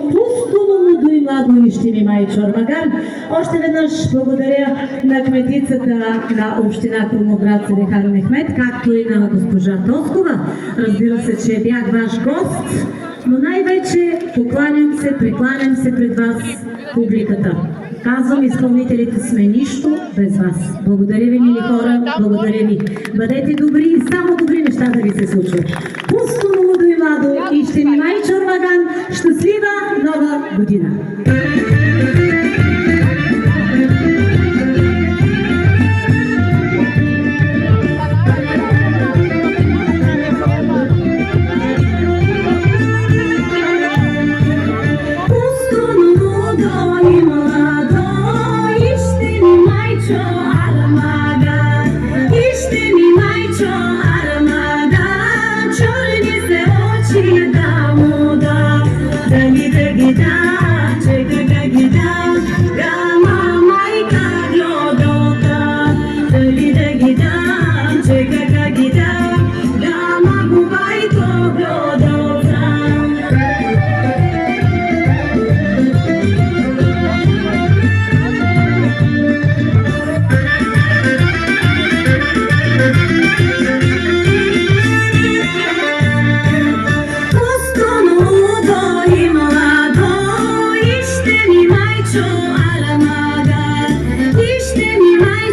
пустому, мудо и младо ищи ми майчо Армаган. Още веднъж благодаря на кметицата на община Крумовград Салихан Мехмед, както и на госпожа Тоскова. Разбира се, че бях ваш гост, но най-вече покланям се, прекланям се пред вас, публиката. Казвам, изпълнителите сме нищо без вас. Благодаря ви, мили хора, благодаря ви. Бъдете добри и само добри неща да ви се случват. Пусто, молодо и младо, и ще ми майчо Армаган, щастлива нова година! Armagad, işte mi mai